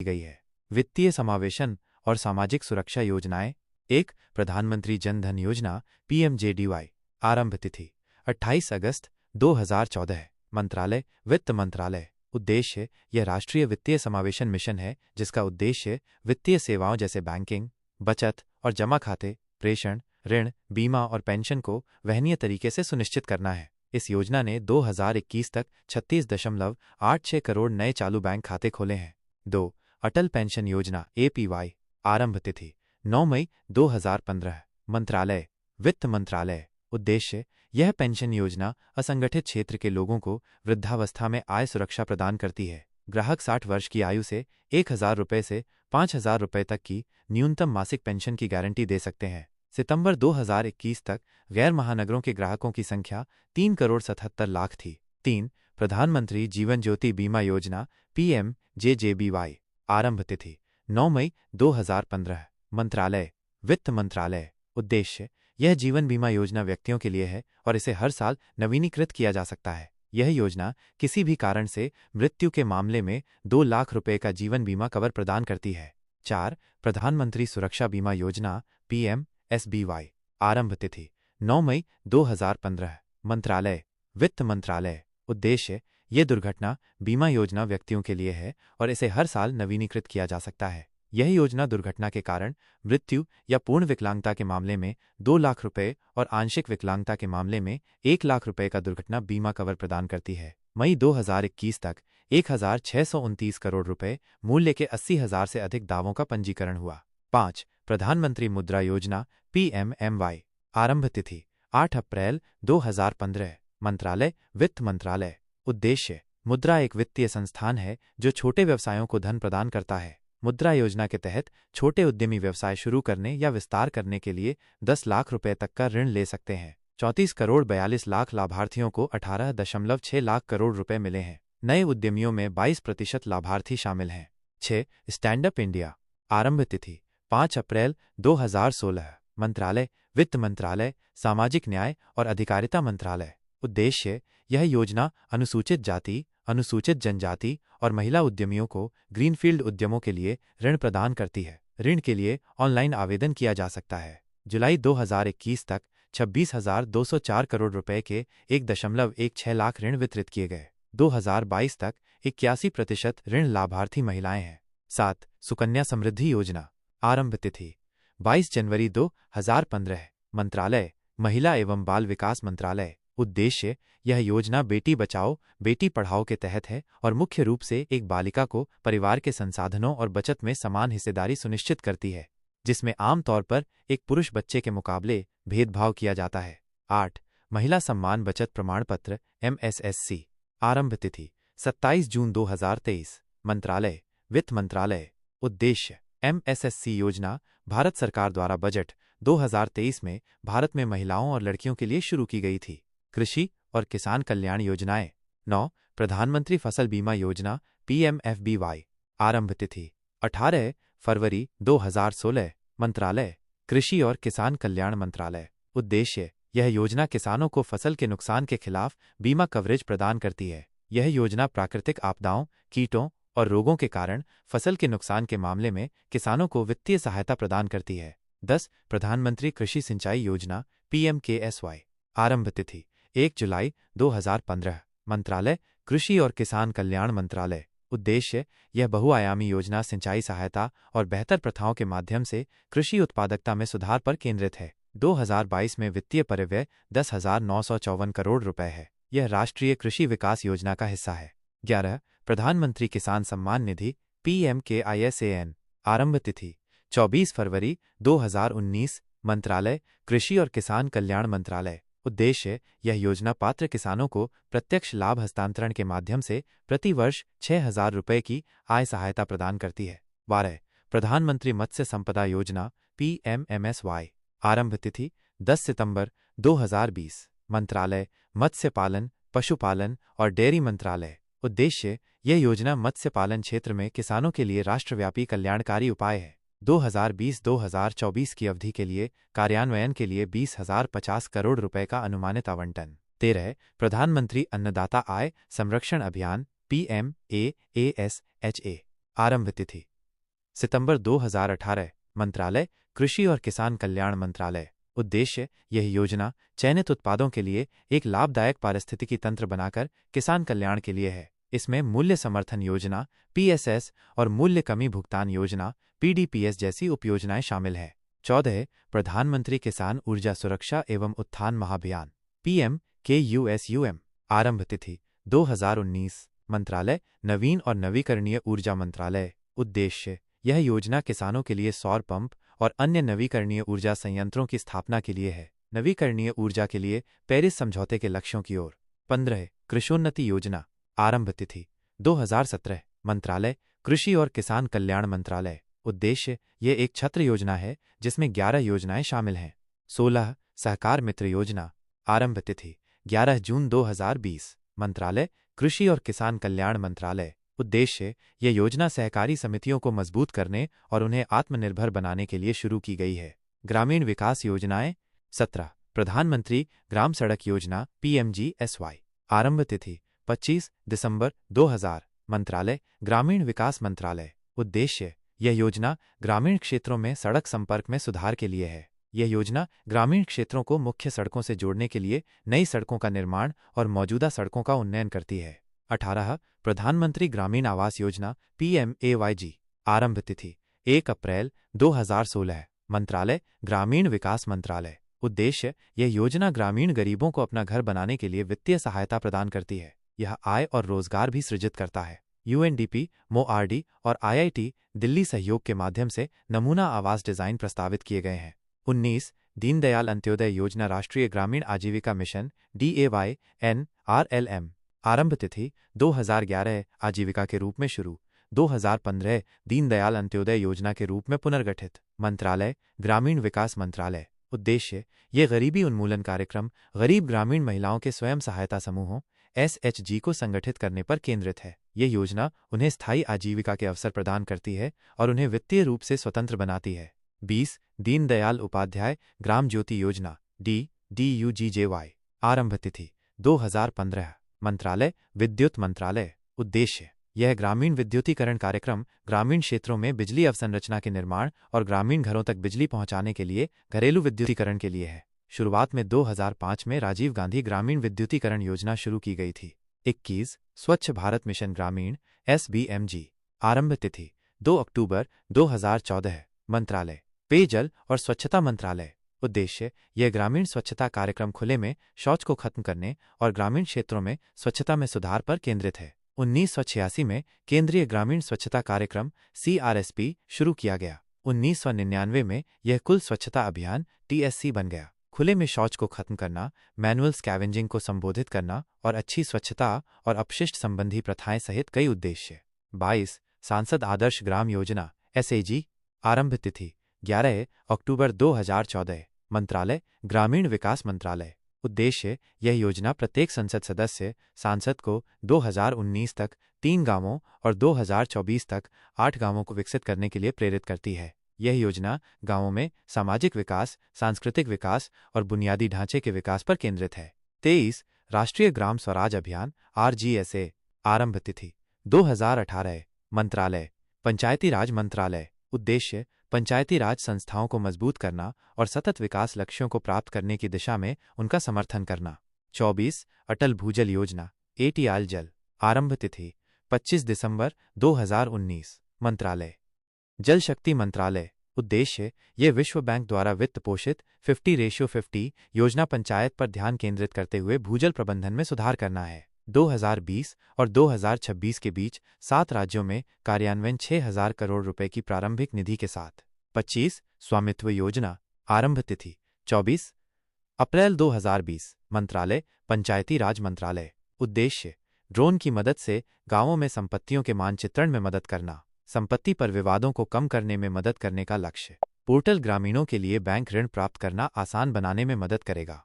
गई है। वित्तीय समावेशन और सामाजिक सुरक्षा योजनाएं। 1. प्रधानमंत्री जन धन योजना PMJDY। आरंभ तिथि 28 अगस्त 2014। मंत्रालय वित्त मंत्रालय। उद्देश्य यह राष्ट्रीय वित्तीय समावेशन मिशन है जिसका उद्देश्य वित्तीय सेवाओं जैसे बैंकिंग, बचत और जमा खाते, प्रेषण, ऋण, बीमा और पेंशन को वहनीय तरीके से सुनिश्चित करना है। इस योजना ने 2021 तक 36.86 करोड़ नए चालू बैंक खाते खोले हैं। 2. अटल पेंशन योजना APY। आरंभ तिथि 9 मई 2015। मंत्रालय वित्त मंत्रालय। उद्देश्य यह पेंशन योजना असंगठित क्षेत्र के लोगों को वृद्धावस्था में आय सुरक्षा प्रदान करती है। ग्राहक 60 वर्ष की आयु से 1,000 रुपये से 5,000 रुपये तक की न्यूनतम मासिक पेंशन की गारंटी दे सकते हैं। सितंबर 2021 तक गैर महानगरों के ग्राहकों की संख्या 3,77,00,000 थी। 3. प्रधानमंत्री जीवन ज्योति बीमा योजना PMJJBY। आरंभ तिथि 9 मई 2015। मंत्रालय वित्त मंत्रालय। उद्देश्य यह जीवन बीमा योजना व्यक्तियों के लिए है और इसे हर साल नवीनीकृत किया जा सकता है। यह योजना किसी भी कारण से मृत्यु के मामले में 2 लाख रुपए का जीवन बीमा कवर प्रदान करती है। 4. प्रधानमंत्री सुरक्षा बीमा योजना PMSBY। आरंभ तिथि 9 मई 2015। मंत्रालय वित्त मंत्रालय। उद्देश्य यह दुर्घटना बीमा योजना व्यक्तियों के लिए है और इसे हर साल नवीनीकृत किया जा सकता है। यह योजना दुर्घटना के कारण मृत्यु या पूर्ण विकलांगता के मामले में 2 लाख रुपए और आंशिक विकलांगता के मामले में 1 लाख रुपए का दुर्घटना बीमा कवर प्रदान करती है। मई 2021 तक 1,629 करोड़ रुपए मूल्य के 80,000 से अधिक दावों का पंजीकरण हुआ। 5. प्रधानमंत्री मुद्रा योजना PMMY। आरंभ तिथि 8 अप्रैल 2015। मंत्रालय वित्त मंत्रालय। उद्देश्य मुद्रा एक वित्तीय संस्थान है जो छोटे व्यवसायों को धन प्रदान करता है। मुद्रा योजना के तहत छोटे उद्यमी व्यवसाय शुरू करने या विस्तार करने के लिए 10 लाख रुपए तक का ऋण ले सकते हैं। 34 करोड़ 42 लाख लाभार्थियों को 18.6 लाख करोड़ रुपए मिले हैं। नए उद्यमियों में 22% लाभार्थी शामिल हैं। 6. Stand up India. आरंभ तिथि 5 अप्रैल 2016। मंत्रालय वित्त मंत्रालय, सामाजिक न्याय और अधिकारिता मंत्रालय। उद्देश्य यह योजना अनुसूचित जाति, अनुसूचित जनजाति और महिला उद्यमियों को ग्रीनफील्ड उद्यमों के लिए ऋण प्रदान करती है। ऋण के लिए ऑनलाइन आवेदन किया जा सकता है। जुलाई 2021 तक 26,204 करोड़ रुपए के 1.16 लाख ऋण वितरित किए गए। 2022 तक 81% ऋण लाभार्थी महिलाएं हैं। 7. सुकन्या समृद्धि योजना। आरंभ तिथि 22 जनवरी 2015। मंत्रालय महिला एवं बाल विकास मंत्रालय। उद्देश्य यह योजना बेटी बचाओ बेटी पढ़ाओ के तहत है और मुख्य रूप से एक बालिका को परिवार के संसाधनों और बचत में समान हिस्सेदारी सुनिश्चित करती है, जिसमें आमतौर पर एक पुरुष बच्चे के मुकाबले भेदभाव किया जाता है। 8. महिला सम्मान बचत प्रमाण पत्र MSSC। आरंभ तिथि 27 जून 2023। मंत्रालय वित्त मंत्रालय। उद्देश्य MSSC योजना भारत सरकार द्वारा बजट 2023 में भारत में महिलाओं और लड़कियों के लिए शुरू की गई थी। कृषि और किसान कल्याण योजनाएं। 9. प्रधानमंत्री फसल बीमा योजना PMFBY। आरंभ तिथि 18 फरवरी 2016। मंत्रालय कृषि और किसान कल्याण मंत्रालय। उद्देश्य यह योजना किसानों को फसल के नुकसान के खिलाफ बीमा कवरेज प्रदान करती है। यह योजना प्राकृतिक आपदाओं, कीटों और रोगों के कारण फसल के नुकसान के मामले में किसानों को वित्तीय सहायता प्रदान करती है। 10. प्रधानमंत्री कृषि सिंचाई योजना PMKSY। आरंभ तिथि 1 जुलाई 2015। मंत्रालय कृषि और किसान कल्याण मंत्रालय। उद्देश्य यह बहुआयामी योजना सिंचाई सहायता और बेहतर प्रथाओं के माध्यम से कृषि उत्पादकता में सुधार पर केंद्रित है। 2022 में वित्तीय परिव्यय 10,954 करोड़ रुपए है। यह राष्ट्रीय कृषि विकास योजना का हिस्सा है। 11. प्रधानमंत्री किसान सम्मान निधि PMKISAN। आरंभ तिथि 24 फरवरी 2019। मंत्रालय कृषि और किसान कल्याण मंत्रालय। उद्देश्य यह योजना पात्र किसानों को प्रत्यक्ष लाभ हस्तांतरण के माध्यम से प्रति वर्ष 6,000 रुपये की आय सहायता प्रदान करती है। 12. प्रधानमंत्री मत्स्य संपदा योजना PMMSY। आरंभ तिथि 10 सितंबर 2020। मंत्रालय मत्स्य पालन, पशुपालन और डेयरी मंत्रालय। उद्देश्य यह योजना मत्स्य पालन क्षेत्र में किसानों के लिए राष्ट्रव्यापी कल्याणकारी उपाय है। 2020-2024 की अवधि के लिए कार्यान्वयन के लिए 20,050 करोड़ रुपए का अनुमानित आवंटन। 13. प्रधानमंत्री अन्नदाता आय संरक्षण अभियान PMAASHA। आरंभ तिथि सितंबर 2018। मंत्रालय कृषि और किसान कल्याण मंत्रालय। उद्देश्य यह योजना चयनित उत्पादों के लिए एक लाभदायक पारिस्थितिकी तंत्र बनाकर किसान कल्याण के लिए है। इसमें मूल्य समर्थन योजना PSS और मूल्य कमी भुगतान योजना PDPS जैसी उपयोजनाएं शामिल हैं। 14 प्रधानमंत्री किसान ऊर्जा सुरक्षा एवं उत्थान महाभियान PM-KUSUM। आरंभ तिथि 2019। मंत्रालय नवीन और नवीकरणीय ऊर्जा मंत्रालय। उद्देश्य यह योजना किसानों के लिए सौर पंप और अन्य नवीकरणीय ऊर्जा संयंत्रों की स्थापना के लिए है। नवीकरणीय ऊर्जा के लिए पेरिस समझौते के लक्ष्यों की ओर। 15 कृषोन्नति योजना। आरंभ तिथि 2017। मंत्रालय कृषि और किसान कल्याण मंत्रालय। उद्देश्य यह एक छत्र योजना है जिसमें 11 योजनाएं शामिल हैं। 16 सहकार मित्र योजना। आरंभ तिथि 11 जून 2020। मंत्रालय कृषि और किसान कल्याण मंत्रालय। उद्देश्य यह योजना सहकारी समितियों को मजबूत करने और उन्हें आत्मनिर्भर बनाने के लिए शुरू की गई है। ग्रामीण विकास योजनाएं। 17 प्रधानमंत्री ग्राम सड़क योजना PMGSY। आरंभ तिथि 25 दिसंबर 2000। मंत्रालय ग्रामीण विकास मंत्रालय। उद्देश्य यह योजना ग्रामीण क्षेत्रों में सड़क संपर्क में सुधार के लिए है। यह योजना ग्रामीण क्षेत्रों को मुख्य सड़कों से जोड़ने के लिए नई सड़कों का निर्माण और मौजूदा सड़कों का उन्नयन करती है। 18 प्रधानमंत्री ग्रामीण आवास योजना PMAYG। आरंभ तिथि 1 अप्रैल 2016। मंत्रालय ग्रामीण विकास मंत्रालय। उद्देश्य यह योजना ग्रामीण गरीबों को अपना घर बनाने के लिए वित्तीय सहायता प्रदान करती है। यह आय और रोजगार भी सृजित करता है। UNDP, MoRD और IIT दिल्ली सहयोग के माध्यम से नमूना आवास डिजाइन प्रस्तावित किए गए हैं। 19 दीनदयाल अंत्योदय योजना राष्ट्रीय ग्रामीण आजीविका मिशन DAYN-RLM। आरंभ तिथि 2011। आजीविका के रूप में शुरू। 2015 दीनदयाल अंत्योदय योजना के रूप में पुनर्गठित। मंत्रालय ग्रामीण विकास मंत्रालय। उद्देश्य यह गरीबी उन्मूलन कार्यक्रम गरीब ग्रामीण महिलाओं के स्वयं सहायता समूहों SHG को संगठित करने पर केंद्रित है। यह योजना उन्हें स्थायी आजीविका के अवसर प्रदान करती है और उन्हें वित्तीय रूप से स्वतंत्र बनाती है। 20 दीनदयाल उपाध्याय ग्राम ज्योति योजना DUGJY। आरंभ तिथि 2015। मंत्रालय विद्युत मंत्रालय। उद्देश्य यह ग्रामीण विद्युतीकरण कार्यक्रम ग्रामीण क्षेत्रों में बिजली अवसंरचना के निर्माण और ग्रामीण घरों तक बिजली पहुंचाने के लिए घरेलू विद्युतीकरण के लिए है। शुरुआत में 2005 में राजीव गांधी ग्रामीण विद्युतीकरण योजना शुरू की गई थी। 21 स्वच्छ भारत मिशन ग्रामीण SBMG। आरंभ तिथि 2 अक्टूबर 2014। मंत्रालय पेयजल और स्वच्छता मंत्रालय। उद्देश्य यह ग्रामीण स्वच्छता कार्यक्रम खुले में शौच को खत्म करने और ग्रामीण क्षेत्रों में स्वच्छता में सुधार पर केंद्रित है। 1986 में केंद्रीय ग्रामीण स्वच्छता कार्यक्रम CRSP शुरू किया गया। 1999 में यह कुल स्वच्छता अभियान TSC बन गया। खुले में शौच को खत्म करना, मैनुअल स्कैवेंजिंग को संबोधित करना और अच्छी स्वच्छता और अपशिष्ट संबंधी प्रथाएं सहित कई उद्देश्य। 22 सांसद आदर्श ग्राम योजना SAG। आरंभ तिथि 11 अक्टूबर 2014। मंत्रालय ग्रामीण विकास मंत्रालय। उद्देश्य यह योजना प्रत्येक संसद सदस्य सांसद को 2019 तक 3 गांवों और 2024 तक 8 गांवों को विकसित करने के लिए प्रेरित करती है। यह योजना गांवों में सामाजिक विकास, सांस्कृतिक विकास और बुनियादी ढांचे के विकास पर केंद्रित है। 23 राष्ट्रीय ग्राम स्वराज अभियान RGSA। आरंभ तिथि 2018। मंत्रालय पंचायती राज मंत्रालय। उद्देश्य पंचायती राज संस्थाओं को मजबूत करना और सतत विकास लक्ष्यों को प्राप्त करने की दिशा में उनका समर्थन करना। 24 अटल भूजल योजना ATL जल। आरंभ तिथि 25 दिसंबर 2019। मंत्रालय जल शक्ति मंत्रालय। उद्देश्य यह विश्व बैंक द्वारा वित्त पोषित 50:50 योजना पंचायत पर ध्यान केंद्रित करते हुए भूजल प्रबंधन में सुधार करना है। 2020 और 2026 के बीच 7 राज्यों में कार्यान्वयन 6,000 करोड़ रुपए की प्रारंभिक निधि के साथ। 25 स्वामित्व योजना। आरंभ तिथि 24 अप्रैल 2020। मंत्रालय पंचायती राज मंत्रालय। उद्देश्य ड्रोन की मदद से गांवों में संपत्तियों के मानचित्रण में मदद करना, संपत्ति पर विवादों को कम करने में मदद करने का लक्ष्य। पोर्टल ग्रामीणों के लिए बैंक ऋण प्राप्त करना आसान बनाने में मदद करेगा।